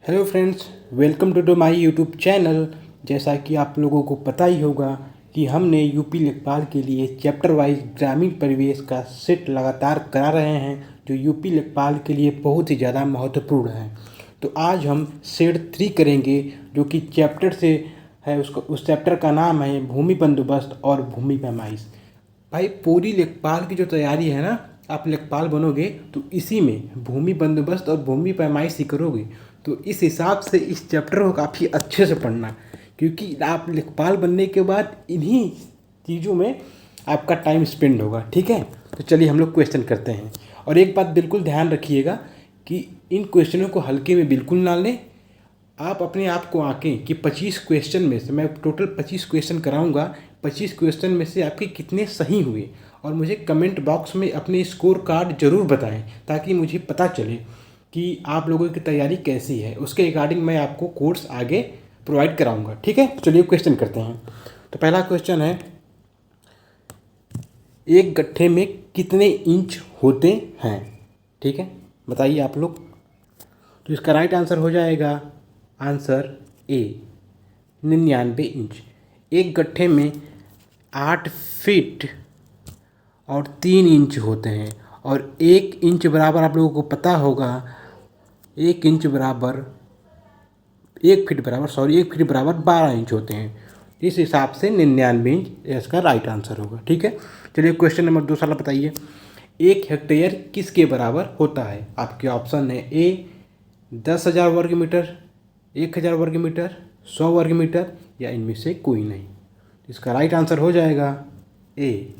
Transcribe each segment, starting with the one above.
Hello friends, welcome to my YouTube channel. जैसा कि आप लोगों को पता ही होगा कि हमने यूपी लेखपाल के लिए चैप्टर वाइज ग्रामीण परिवेश का सेट लगातार करा रहे हैं, जो यूपी लेखपाल के लिए बहुत ही ज़्यादा महत्वपूर्ण है। तो आज हम सेट 3 करेंगे, जो कि चैप्टर से है। उस चैप्टर का नाम है भूमि बंदोबस्त और भूमि पैमाइश। भाई, पूरी लेखपाल की जो तैयारी है ना, आप लेखपाल बनोगे तो इसी में भूमि बंदोबस्त और भूमि पैमाइश ही करोगे। तो इस हिसाब से इस चैप्टर को काफ़ी अच्छे से पढ़ना, क्योंकि आप लेखपाल बनने के बाद इन्हीं चीज़ों में आपका टाइम स्पेंड होगा। ठीक है, तो चलिए हम लोग क्वेश्चन करते हैं। और एक बात बिल्कुल ध्यान रखिएगा कि इन क्वेश्चनों को हल्के में बिल्कुल ना लें। आप अपने आप को आंकें कि 25 क्वेश्चन में से मैं टोटल 25 क्वेश्चन कराऊंगा, 25 क्वेश्चन में से आपके कितने सही हुए, और मुझे कमेंट बॉक्स में अपने स्कोर कार्ड ज़रूर बताएं, ताकि मुझे पता चले कि आप लोगों की तैयारी कैसी है। उसके अकॉर्डिंग मैं आपको कोर्स आगे प्रोवाइड कराऊंगा। ठीक है, चलिए क्वेश्चन करते हैं। तो पहला क्वेश्चन है, एक गट्ठे में कितने इंच होते हैं? ठीक है, बताइए आप लोग। तो इसका राइट आंसर हो जाएगा आंसर ए, 99 इंच। एक गट्ठे में 8 फीट और 3 इंच होते हैं, और 1 इंच बराबर आप लोगों को पता होगा, 1 इंच बराबर 1 फीट बराबर 12 इंच होते हैं। इस हिसाब से 99 इंच इसका राइट आंसर होगा। ठीक है, चलिए क्वेश्चन नंबर 2 साला बताइए। 1 हेक्टेयर किसके बराबर होता है? आपके ऑप्शन है ए 10,000 वर्ग मीटर, 1,000 वर्ग मीटर, 100 वर्ग मीटर, या इनमें से कोई नहीं। इसका राइट आंसर हो जाएगा ए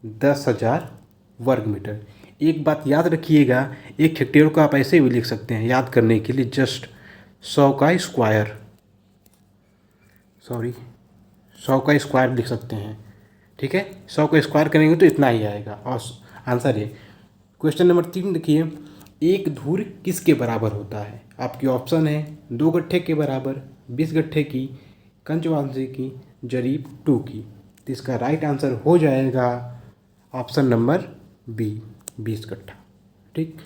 10,000 वर्ग मीटर। एक बात याद रखिएगा, 1 हेक्टेयर को आप ऐसे भी लिख सकते हैं याद करने के लिए, जस्ट 100 का स्क्वायर, 100 का स्क्वायर लिख सकते हैं। ठीक है, 100 का स्क्वायर करेंगे तो इतना ही आएगा, और आंसर है। क्वेश्चन नंबर 3 देखिए, एक धूर किसके बराबर होता है? आपके ऑप्शन है 2 गट्ठे के बराबर, 20 गट्ठे की, कंचवांशी की, जरीब 2 की। तो इसका राइट आंसर हो जाएगा ऑप्शन नंबर बी, 20 गट्ठा। ठीक,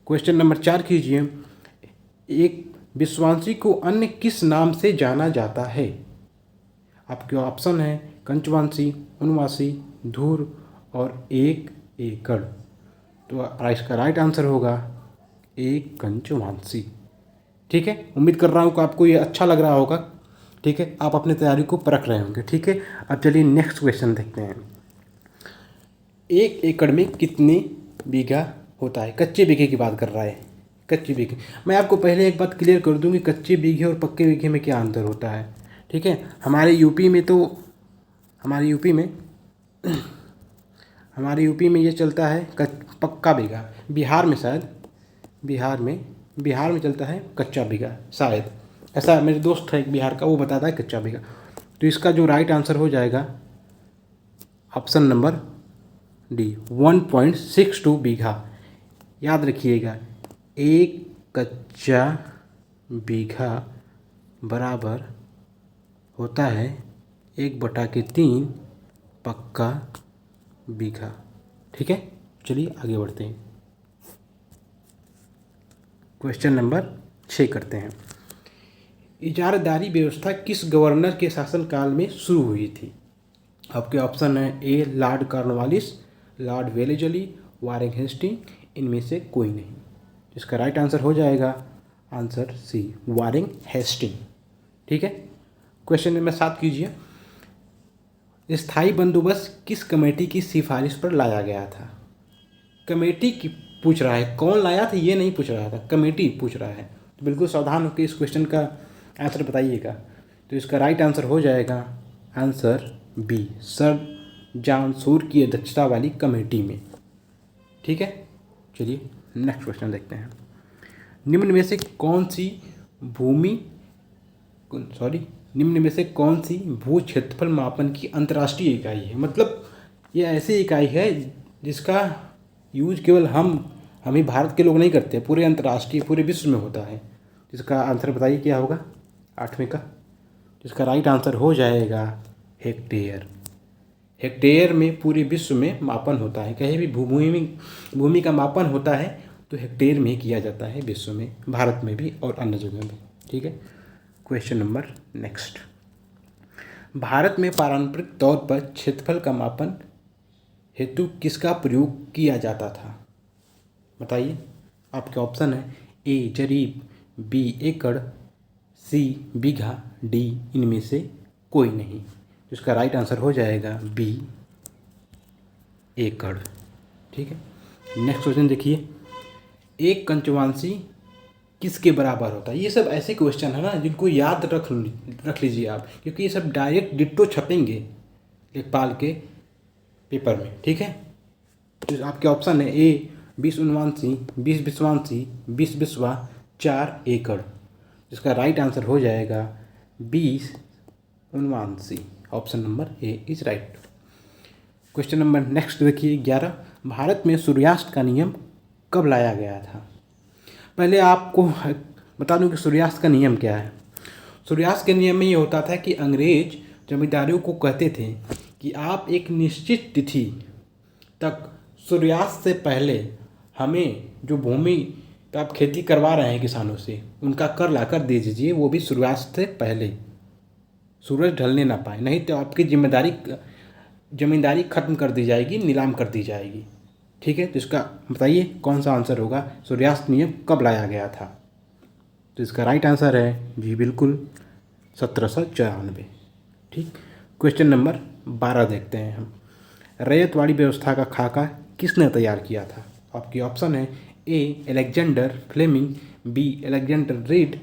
क्वेश्चन नंबर 4 कीजिए। एक विश्वांशी को अन्य किस नाम से जाना जाता है? आपके ऑप्शन है कंचवांशी, उनवासी, धूर और 1 एकड़। तो इसका राइट आंसर होगा एक कंचवांशी। ठीक है, उम्मीद कर रहा हूँ कि आपको ये अच्छा लग रहा होगा। ठीक है, आप अपनी तैयारी को परख रहे होंगे। ठीक है, अब चलिए नेक्स्ट क्वेश्चन देखते हैं। 1 एकड़ में कितने बीघा होता है? कच्चे बीघे की बात कर रहा है, कच्चे बीघे। मैं आपको पहले एक बात क्लियर कर दूँ कि कच्चे बीघे और पक्के बीघे में क्या अंतर होता है। ठीक है, हमारे यूपी में ये चलता है पक्का बीघा। बिहार में चलता है कच्चा बीघा, शायद ऐसा। मेरे दोस्त है एक बिहार का, वो बताता है कच्चा बीघा। तो इसका जो राइट आंसर हो जाएगा ऑप्शन नंबर डी, 1.62 बीघा। याद रखिएगा, 1 कच्चा बीघा बराबर होता है 1/3 पक्का बीघा। ठीक है, चलिए आगे बढ़ते हैं। क्वेश्चन नंबर 6 करते हैं। इजारादारी व्यवस्था किस गवर्नर के शासनकाल में शुरू हुई थी? आपके ऑप्शन है A lord Cornwallis, lord Wellesley, Warren Hastings, इनमें से कोई नहीं। इसका राइट आंसर हो जाएगा आंसर सी, वारेन हेस्टिंग। ठीक है, क्वेश्चन नंबर 7 कीजिए। स्थायी बंदोबस्त किस कमेटी की सिफारिश पर लाया गया था? कमेटी की पूछ रहा है, कौन लाया था ये नहीं पूछ रहा था, कमेटी पूछ रहा है। तो बिल्कुल सावधान होकर इस क्वेश्चन का आंसर बताइएगा। तो इसका राइट आंसर हो जाएगा आंसर बी, सर जॉन सूर की अध्यक्षता वाली कमेटी में। ठीक है, चलिए नेक्स्ट क्वेश्चन देखते हैं। निम्न में से कौन सी भू क्षेत्रफल मापन की अंतर्राष्ट्रीय इकाई है? मतलब ये ऐसी इकाई है जिसका यूज केवल हम ही भारत के लोग नहीं करते, पूरे अंतर्राष्ट्रीय, पूरे विश्व में होता है। इसका आंसर बताइए क्या होगा 8वें का? इसका राइट आंसर हो जाएगा हेक्टेयर। हेक्टेयर में पूरे विश्व में मापन होता है। कहीं भी भूमि का मापन होता है तो तो हेक्टेयर में किया जाता है विश्व में, भारत में भी और अन्य जगह में। ठीक है। क्वेश्चन नंबर नेक्स्ट, भारत में पारंपरिक तौर पर क्षेत्रफल का मापन हेतु किसका प्रयोग किया जाता था? बताइए। आपके ऑप्शन है ए जरीब, बी एकड़, सी बीघा, डी इनमें से कोई नहीं। इसका राइट आंसर हो जाएगा बी एकड़। ठीक है। नेक्स्ट क्वेश्चन देखिए, एक कंचवांशी किसके बराबर होता है? ये सब ऐसे क्वेश्चन है ना जिनको याद रख लीजिए आप, क्योंकि ये सब डायरेक्ट डिट्टो छपेंगे लेखपाल के पेपर में। ठीक है। तो आपके ऑप्शन है ए 20 उनवांशी, 20 विश्वांशी, 20 बिस्वा, 4 एकड़। इसका राइट आंसर हो जाएगा 20 उनवांशी। Option number A is right. Question number next देखिए 11, भारत में सूर्यास्त का नियम कब लाया गया था? पहले आपको बता दूं कि सूर्यास्त का नियम क्या है। सूर्यास्त के नियम में ये होता था कि अंग्रेज जमींदारों को कहते थे कि आप एक निश्चित तिथि तक सूर्यास्त से पहले हमें जो भूमि पे आप खेती करवा रहे हैं किसानों से, उनका कर ला कर दे दीजिए, वो भी सूर्यास्त से पहले, सूरज ढलने ना पाए, नहीं तो आपकी ज़मींदारी खत्म कर दी जाएगी, नीलाम कर दी जाएगी। ठीक है। तो इसका बताइए कौन सा आंसर होगा, सूर्यास्त नियम कब लाया गया था? तो इसका राइट आंसर है जी बिल्कुल 1794। ठीक। क्वेश्चन नंबर 12 देखते हैं हम, रैयतवाड़ी व्यवस्था का खाका किसने तैयार किया था? आपके ऑप्शन है A Alexander Fleming, B Alexander Reid,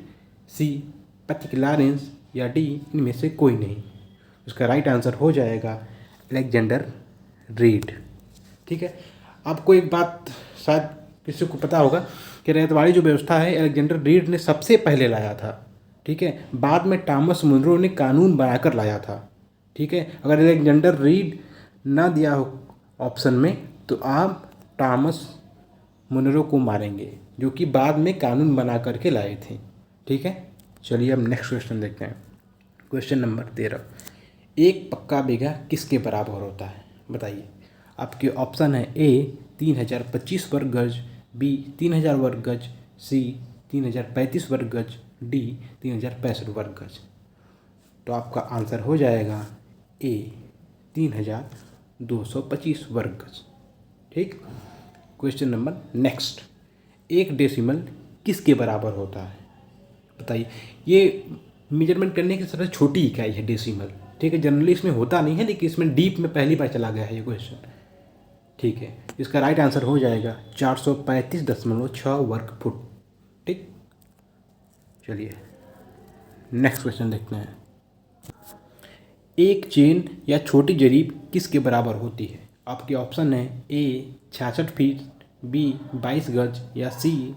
C Patrick Lawrence या डी इनमें से कोई नहीं। इसका राइट आंसर हो जाएगा अलेक्जेंडर रीड। ठीक है। आपको एक बात शायद किसी को पता होगा कि रैयतवाड़ी जो व्यवस्था है अलेक्जेंडर रीड ने सबसे पहले लाया था। ठीक है। बाद में टॉमस मुनरो ने कानून बनाकर लाया था। ठीक है। अगर अलेक्जेंडर रीड ना दिया हो ऑप्शन में तो आप टॉमस मुनरो को मारेंगे, जो कि बाद में कानून बना करके लाए थे। ठीक है। चलिए अब नेक्स्ट क्वेश्चन देखते हैं। क्वेश्चन नंबर 13, एक पक्का बीघा किसके बराबर होता है? बताइए। आपके ऑप्शन है ए 3025 वर्ग गज, बी 3000 वर्ग गज, सी 3035 वर्ग गज, डी 3065 वर्ग गज। तो आपका आंसर हो जाएगा ए 3225 वर्ग गज। ठीक। क्वेश्चन नंबर नेक्स्ट, एक डेसिमल किसके बराबर होता है? बताइए। ये मेजरमेंट करने की सबसे छोटी इकाई है डेसिमल। ठीक है। जनरली इसमें होता नहीं है, लेकिन इसमें डीप में पहली बार चला गया है ये क्वेश्चन। ठीक है। इसका राइट आंसर हो जाएगा 435.6 वर्ग फुट। ठीक। चलिए नेक्स्ट क्वेश्चन देखते हैं, एक चेन या छोटी जरीब किसके बराबर होती है? आपके ऑप्शन है ए 66 फीट, बी 22 गज या सी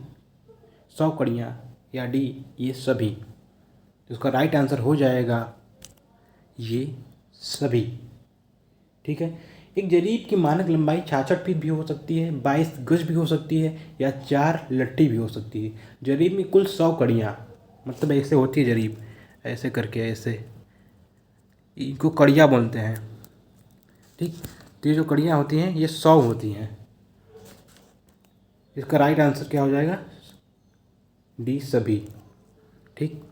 100 कड़ियाँ या डी ये सभी। तो इसका राइट आंसर हो जाएगा ये सभी। ठीक है। एक जरीब की मानक लंबाई 66 फीट भी हो सकती है, 22 गज भी हो सकती है या 4 लट्ठी भी हो सकती है। जरीब में कुल 100 कड़ियाँ, मतलब ऐसे होती है जरीब, ऐसे करके, ऐसे, इनको कड़ियाँ बोलते हैं। ठीक। तो ये जो कड़ियाँ होती हैं ये 100 होती हैं। इसका राइट आंसर क्या हो जाएगा? डी सभी। ठीक।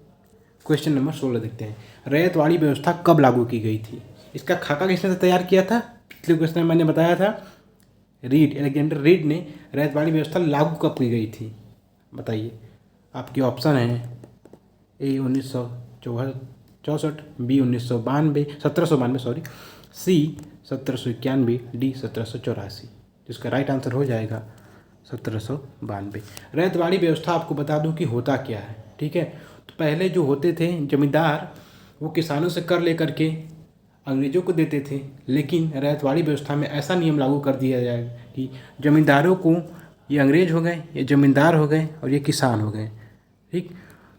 क्वेश्चन नंबर 16 देखते हैं, रैयतवाड़ी व्यवस्था कब लागू की गई थी? इसका खाका किसने तैयार किया था? पिछले क्वेश्चन में मैंने बताया था रीड, अलेक्जेंडर रीड ने रैयतवाड़ी व्यवस्था लागू कब की गई थी? बताइए। आपके ऑप्शन हैं ए 1964, बी 1792 सॉरी, सी 1791, डी 1784। जिसका राइट आंसर हो जाएगा 1792। रैयतवाड़ी व्यवस्था आपको बता दूं कि होता क्या है। ठीक है। तो पहले जो होते थे जमींदार, वो किसानों से कर लेकर के अंग्रेज़ों को देते थे, लेकिन रैयतवाड़ी व्यवस्था में ऐसा नियम लागू कर दिया जाए कि जमींदारों को, ये अंग्रेज हो गए, ये जमींदार हो गए और ये किसान हो गए। ठीक।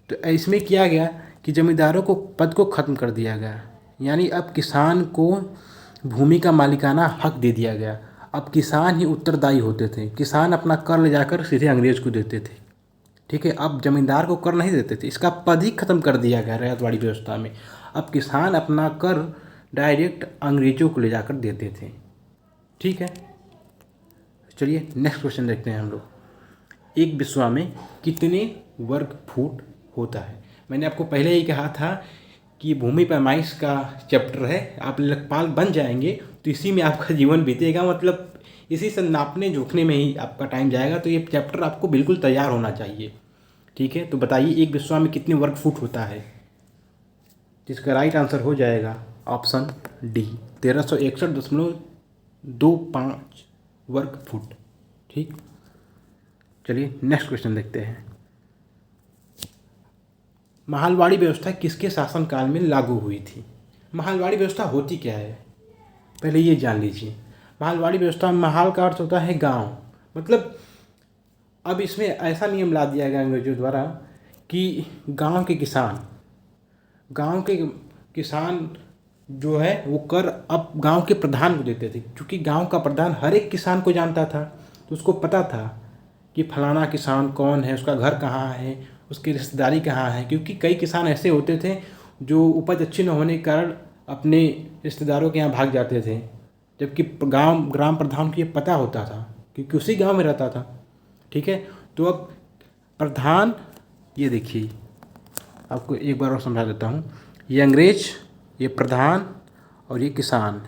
तो इसमें किया गया कि जमींदारों को पद को ख़त्म कर दिया गया, यानी अब किसान को भूमि का मालिकाना हक दे दिया गया। अब किसान ही उत्तरदायी होते थे, किसान अपना कर ले जाकर सीधे अंग्रेज को देते थे। ठीक है। अब जमींदार को कर नहीं देते थे, इसका पद ही खत्म कर दिया गया रैयतवाड़ी व्यवस्था में। अब किसान अपना कर डायरेक्ट अंग्रेजों को ले जाकर देते थे। ठीक है। चलिए नेक्स्ट क्वेश्चन देखते हैं हम लोग, एक बिस्वा में कितने वर्ग फुट होता है। मैंने आपको पहले ही कहा था कि भूमि पैमाइश का चैप्टर है, आप लेखपाल बन जाएंगे तो इसी में आपका जीवन बीतेगा, मतलब इसी से नापने जोखने में ही आपका टाइम जाएगा। तो ये चैप्टर आपको बिल्कुल तैयार होना चाहिए, ठीक है। तो बताइए एक बिस्वा में कितने वर्ग फुट होता है, जिसका राइट आंसर हो जाएगा ऑप्शन डी, 1361.25 वर्ग फुट, ठीक। चलिए नेक्स्ट क्वेश्चन देखते हैं। महालवाड़ी व्यवस्था किसके शासनकाल में लागू हुई थी। महालवाड़ी व्यवस्था होती क्या है, पहले ये जान लीजिए। महालवाड़ी व्यवस्था, महाल का अर्थ होता है गांव, मतलब अब इसमें ऐसा नियम ला दिया गया अंग्रेजों द्वारा कि गांव के किसान जो है वो कर अब गांव के प्रधान को देते थे, क्योंकि गांव का प्रधान हर एक किसान को जानता था, तो उसको पता था कि फलाना किसान कौन है, उसका घर कहाँ है, उसकी रिश्तेदारी कहाँ है। क्योंकि कई किसान ऐसे होते थे जो उपज अच्छी न होने के कारण अपने रिश्तेदारों के यहाँ भाग जाते थे, जबकि ग्राम प्रधान को ये पता होता था क्योंकि उसी गांव में रहता था, ठीक है। तो अब प्रधान, ये देखिए आपको एक बार और समझा देता हूँ, ये अंग्रेज, ये प्रधान और ये किसान,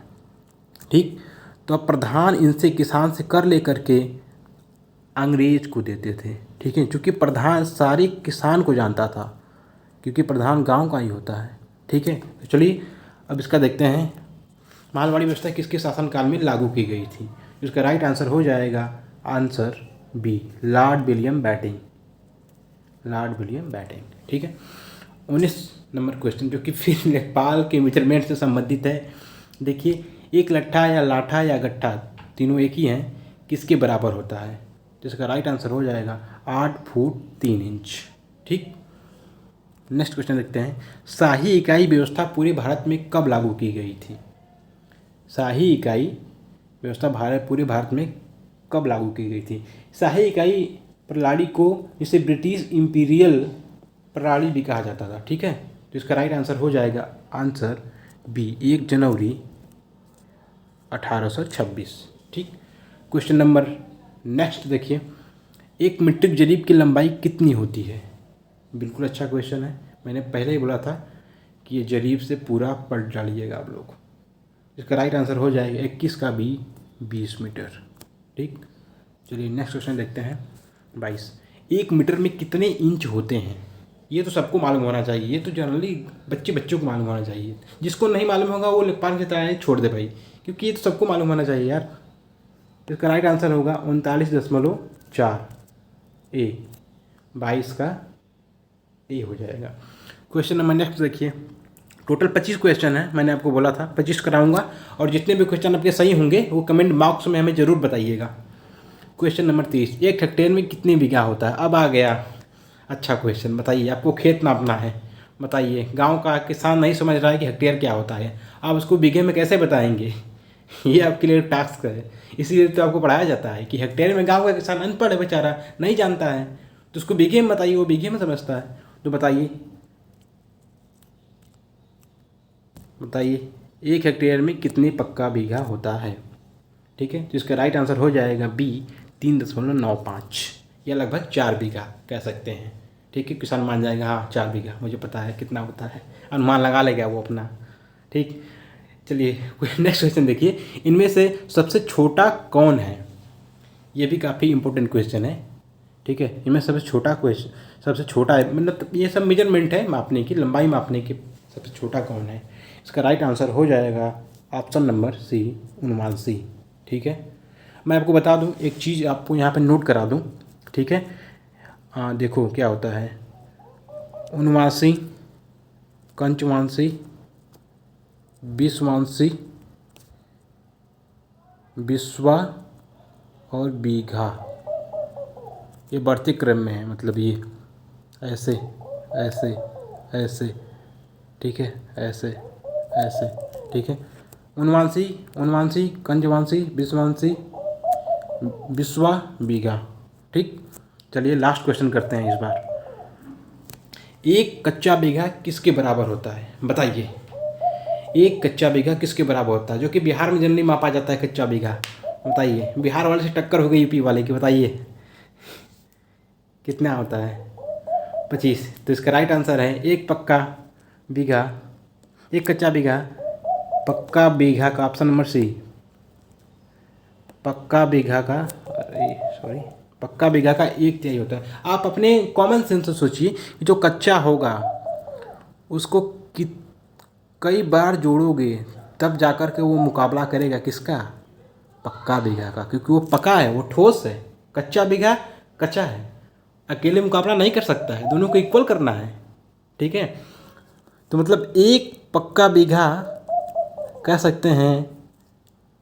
ठीक। तो अब प्रधान इनसे किसान से कर लेकर के अंग्रेज को देते थे, ठीक है, क्योंकि प्रधान सारे किसान को जानता था, क्योंकि प्रधान गांव का ही होता है, ठीक है। तो चलिए अब इसका देखते हैं, मालवाड़ी व्यवस्था किसके शासनकाल में लागू की गई थी। इसका राइट आंसर हो जाएगा answer B, Lord William Bentinck, ठीक है। 19 नंबर क्वेश्चन जो कि फिर लेखपाल के मेजरमेंट से संबंधित है। देखिए एक लट्ठा या लाठा या गट्ठा तीनों एक ही हैं, किसके बराबर होता है। जिसका राइट आंसर हो जाएगा 8 फुट 3 इंच, ठीक। नेक्स्ट क्वेश्चन देखते हैं, शाही इकाई व्यवस्था पूरे भारत में कब लागू की गई थी। शाही इकाई व्यवस्था पूरे भारत में कब लागू की गई थी। शाही इकाई प्रणाली को जिसे ब्रिटिश इंपीरियल प्रणाली भी कहा जाता था, ठीक है। तो इसका राइट आंसर हो जाएगा आंसर बी, 1 जनवरी 1826, ठीक। क्वेश्चन नंबर नेक्स्ट देखिए, एक मीट्रिक जरीब की लंबाई कितनी होती है। बिल्कुल अच्छा क्वेश्चन है, मैंने पहले ही बोला था कि ये जरीब से पूरा पढ़ डालिएगा आप लोग। इसका राइट आंसर हो जाएगा 21 का बी 20 मीटर, ठीक। चलिए नेक्स्ट क्वेश्चन देखते हैं 22, 1 मीटर में कितने इंच होते हैं। ये तो सबको मालूम होना चाहिए, ये तो जनरली बच्चों को मालूम होना चाहिए। जिसको नहीं मालूम होगा वो लेखपाल की तैयारी छोड़ दे भाई, क्योंकि ये तो सबको मालूम होना चाहिए यार। इसका राइट आंसर होगा 39.4 ए, 22 का ए हो जाएगा। क्वेश्चन नंबर नेक्स्ट देखिए, टोटल 25 क्वेश्चन है, मैंने आपको बोला था 25 कराऊंगा, और जितने भी क्वेश्चन आपके सही होंगे वो कमेंट बॉक्स में हमें ज़रूर बताइएगा। क्वेश्चन नंबर 30, 1 हेक्टेयर में कितने बीघा होता है। अब आ गया अच्छा क्वेश्चन, बताइए आपको खेत नापना है, बताइए गांव का किसान नहीं समझ रहा है कि हेक्टेयर क्या होता है, आप उसको बीघे में कैसे बताएंगे। ये आपके लिए टास्क है, इसीलिए तो आपको पढ़ाया जाता है कि हेक्टेयर में गांव का किसान अनपढ़ है बेचारा, नहीं जानता है, तो उसको बीघे में बताइए, वो बीघे में समझता है। तो बताइए 1 हेक्टेयर में कितने पक्का बीघा होता है, ठीक है। तो इसका राइट आंसर हो जाएगा बी, 3.95 या लगभग 4 बीघा कह सकते हैं, ठीक है। किसान मान जाएगा हाँ 4 बीघा, मुझे पता है कितना होता है, अनुमान लगा लेगा वो अपना, ठीक। चलिए नेक्स्ट क्वेश्चन देखिए, इनमें से सबसे छोटा कौन है। ये भी काफ़ी इंपॉर्टेंट क्वेश्चन है, ठीक है। इनमें सबसे छोटा है, मतलब ये सब मेजरमेंट है मापने की, लंबाई मापने की, सबसे छोटा कौन है। इसका राइट आंसर हो जाएगा ऑप्शन नंबर सी, 79, ठीक है। मैं आपको बता दूं एक चीज़, आपको यहाँ पे नोट करा दूं, ठीक है। देखो क्या होता है, 79, कंचवांशी, विश्वांशी, बिस्वा और बीघा, ये बढ़ते क्रम में है, मतलब ये ऐसे ऐसे ऐसे, ठीक है, ऐसे ऐसे, ठीक है। उनवांशी, कंजवांशी, विश्वांशी, बिस्वा, बीघा, ठीक। चलिए लास्ट क्वेश्चन करते हैं इस बार, एक कच्चा बीघा किसके बराबर होता है, बताइए। एक कच्चा बीघा किसके बराबर होता है, जो कि बिहार में जनरली मापा जाता है कच्चा बीघा, बताइए। बिहार वाले से टक्कर हो गई यूपी वाले की, बताइए। कितना होता है? 25। तो इसका राइट आंसर है एक पक्का बीघा, एक कच्चा बीघा, पक्का बीघा का ऑप्शन नंबर सी। पक्का बीघा का, अरे सॉरी, पक्का बीघा का 1/3 होता है। आप अपने कॉमन सेंस से सोचिए कि जो कच्चा होगा उसको कई बार जोड़ोगे तब जाकर के वो मुकाबला करेगा किसका? पक्का बीघा का, क्योंकि वो पका है, वो ठोस है। कच्चा बीघा कच्चा है, अकेले मुकाबला नहीं कर सकता है, दोनों को इक्वल करना है। ठीक है, तो मतलब एक पक्का बीघा कह सकते हैं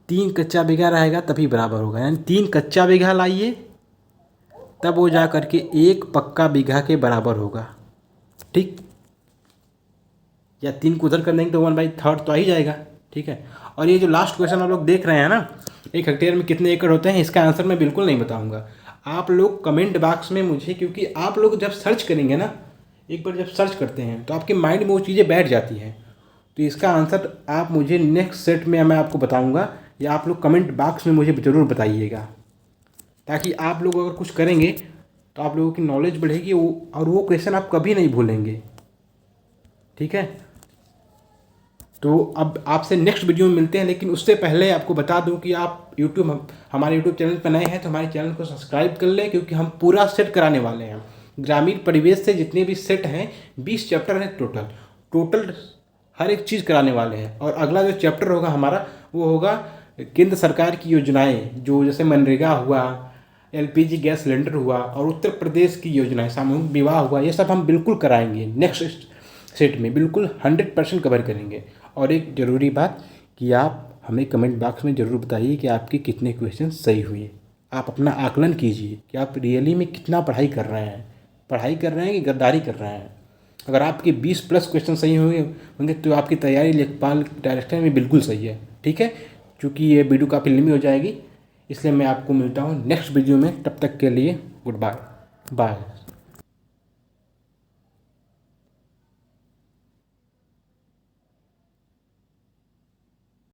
3 कच्चा बीघा रहेगा तभी बराबर होगा, यानी 3 कच्चा बीघा लाइए तब वो जा करके एक पक्का बीघा के बराबर होगा। ठीक, या 3 को उधर कर देंगे तो 1/3 तो आ ही जाएगा। ठीक है, और ये जो लास्ट क्वेश्चन आप लोग देख रहे हैं ना, 1 हेक्टेयर में कितने एकड़ होते हैं, इसका आंसर मैं बिल्कुल नहीं बताऊंगा। आप लोग कमेंट बॉक्स में मुझे, क्योंकि आप लोग जब सर्च करेंगे ना, एक बार जब सर्च करते हैं तो आपके माइंड में वो चीज़ें बैठ जाती हैं। तो इसका आंसर आप मुझे नेक्स्ट सेट में मैं आपको बताऊंगा, या आप लोग कमेंट बॉक्स में मुझे ज़रूर बताइएगा, ताकि आप लोग अगर कुछ करेंगे तो आप लोगों की नॉलेज बढ़ेगी और वो क्वेश्चन आप कभी नहीं भूलेंगे। ठीक है, तो अब आपसे नेक्स्ट वीडियो में मिलते हैं, लेकिन उससे पहले आपको बता दूं कि आप हमारे यूट्यूब चैनल पर नए हैं तो हमारे चैनल को सब्सक्राइब कर लें, क्योंकि हम पूरा सेट कराने वाले हैं। ग्रामीण परिवेश से जितने भी सेट हैं, 20 चैप्टर हैं टोटल हर एक चीज़ कराने वाले हैं। और अगला जो चैप्टर होगा हमारा, वो होगा केंद्र सरकार की योजनाएं, जो जैसे मनरेगा हुआ, LPG गैस सिलेंडर हुआ, और उत्तर प्रदेश की योजनाएं, सामूहिक विवाह हुआ, ये सब हम बिल्कुल कराएंगे नेक्स्ट सेट में, बिल्कुल 100% कवर करेंगे। और एक ज़रूरी बात कि आप हमें कमेंट बॉक्स में ज़रूर बताइए कि आपके कितने क्वेश्चन सही हुए। आप अपना आकलन कीजिए कि आप रियली में कितना पढ़ाई कर रहे हैं कि गद्दारी कर रहे हैं। अगर आपके 20+ क्वेश्चन सही होंगे तो आपकी तैयारी लेखपाल डायरेक्टर में बिल्कुल सही है। ठीक है, चूँकि ये वीडियो काफ़ी लंबी हो जाएगी, इसलिए मैं आपको मिलता हूँ नेक्स्ट वीडियो में। तब तक के लिए गुड बाय।